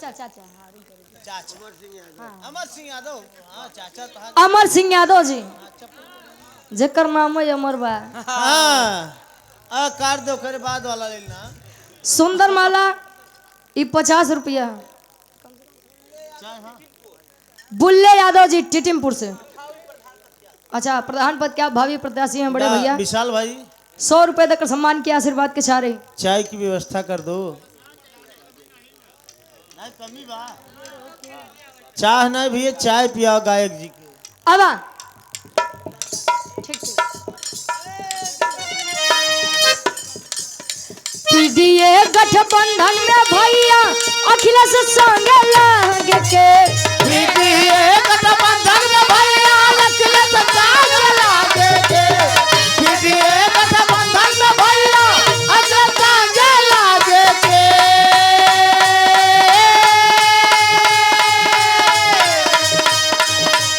चाचा चाचा अमर सिंह यादव। हाँ चाचा तो अमर सिंह यादव जी जेकर नाम है अमर बा। हाँ कार दो करे बाद वाला लेना। सुंदर माला ये 50 रुपया। बुल्ले यादव जी टिटिमपुर से। अच्छा प्रधान पद क्या भावी प्रत्याशी हैं बड़े भैया। विशाल भाई 100 रुपए देकर सम्मान के आशीर्वाद के सारे। चाय की व्यवस्था कर दो। कमी बा चाह नहीं भैया चाय पिया गायक जी के। अब ठीक पीडीए गठबंधन में भैया अखिलेश संग लागे के। पीडीए गठबंधन में भैया अखिलेश संग लागे के। पीडीए गठबंधन में भैया अखिलेश संग लागे के।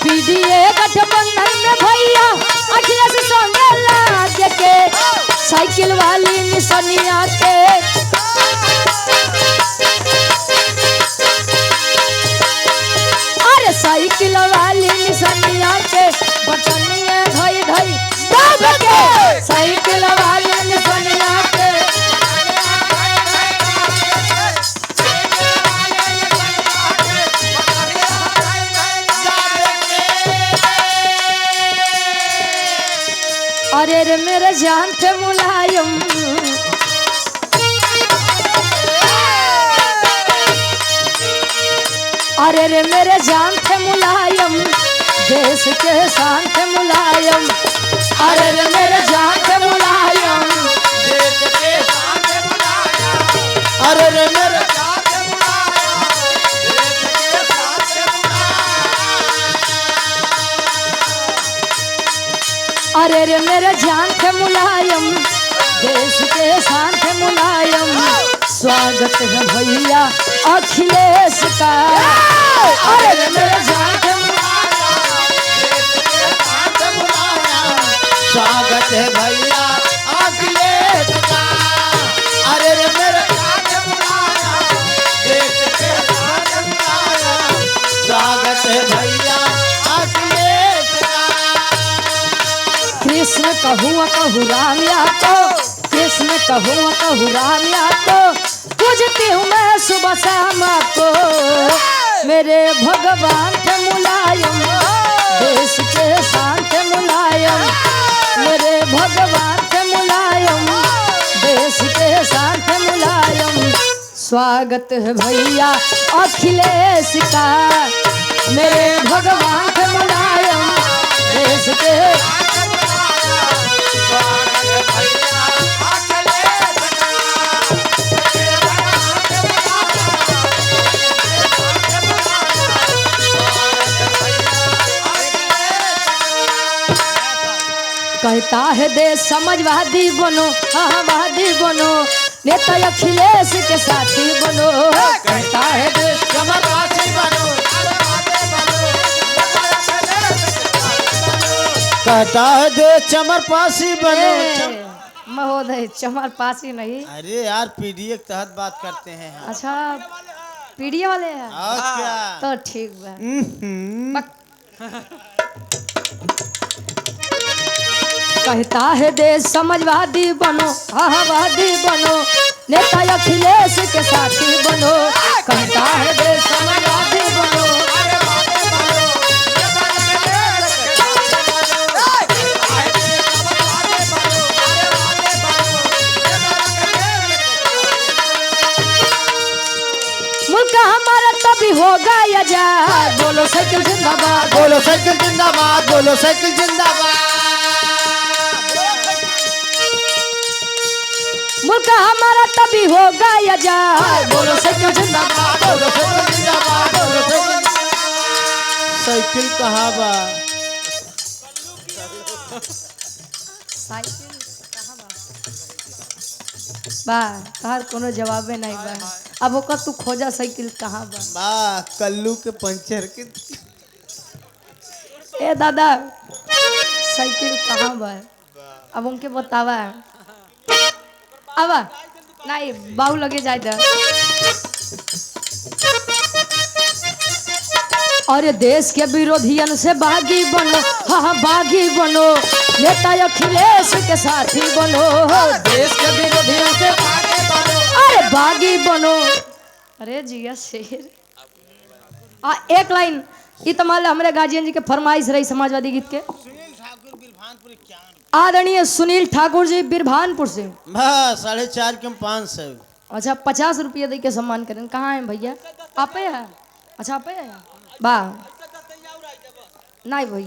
पीडीए गठबंधन में भैया अखिलेश संग लागे के। साइकिल वाली निशानिया के अरे साइकिल वाली निशानिया के बटनिया धई धई दब के। साइकिल वाली निशानिया के अरे रे मेरे जान थे मुलायम अरे रे मेरे जान थे मुलायम देश के शान थे मुलायम। अरे रे मेरे जान थे मुलायम देश के शान थे मुलायम। अरे रे मेरे जान थे मुलायम देश के शान थे मुलायम। अरे रे मेरे जान थे मुलायम देश के शान थे मुलायम। स्वागत है भैया अखिलेश का। अरे रे मेरे जान थे स्वागत है भैया अखिलेश का। अरे रे मेरे देश के स्वागत है भैया अखिलेश का। कृष्ण कहूँ कहूँ राम या तो कृष्ण कहूँ कहूँ राम या तो पूजती हूँ मैं सुबह शाम को। मेरे भगवान थे मुलायम देश के शान थे मुलायम। मेरे भगवान थे मुलायम देश के शान थे मुलायम। स्वागत है भैया अखिलेश का। मेरे भगवान थे मुलायम देश के कहता है देश समाजवादी बनो वादी बनो नेता अखिलेश के साथी बनो। कहता है देश चमरपासी बनो। कहता है देश चमरपासी बनो। महोदय चमरपासी नहीं। अरे यार पीडीए के तहत बात करते हैं। अच्छा पीडीए वाले हैं और क्या तो ठीक बा। कहता है देश समाजवादी बनो वादी बनो नेता अखिलेश के साथी बनो। कहता है देश समाजवादी बनो मुल्क हमारा तभी होगा आजाद। बोलो साइकिल जिंदाबाद बोलो साइकिल जिंदाबाद बोलो साइकिल जिंदाबाद। मुल्क हमारा तभी होगा आजाद। बोलो साइकिल जिंदाबाद बोलो साइकिल जिंदाबाद बोलो साइकिल। साइकिल कहाँ बा। साइकिल कहाँ बा तहार कोनो जवाबे नहीं बा। अब ओकर तू खोजा साइकिल कहाँ बा। कल्लू के पंचर के। ए दादा साइकिल कहाँ बा अब उनके बतावा। अब नहीं बाऊ लगे जाए और देश के विरोधियन से बागी बनो, हाँ हाँ बागी बनो, नेता अखिलेश के साथी बनो, देश के विरोधियों से आगे बढ़ो। अरे बागी बनो। अरे जिया शेर एक लाइन ये तो मान लो हमारे गार्जियन जी के फरमाइश रही समाजवादी गीत के। आदरणीय सुनील ठाकुर जी बिरभानपुर से बस 4.5 के 500। अच्छा 50 रुपये दे के सम्मान करें। कहाँ है भैया? आप है? अच्छा आप है? वाह नहीं भैया।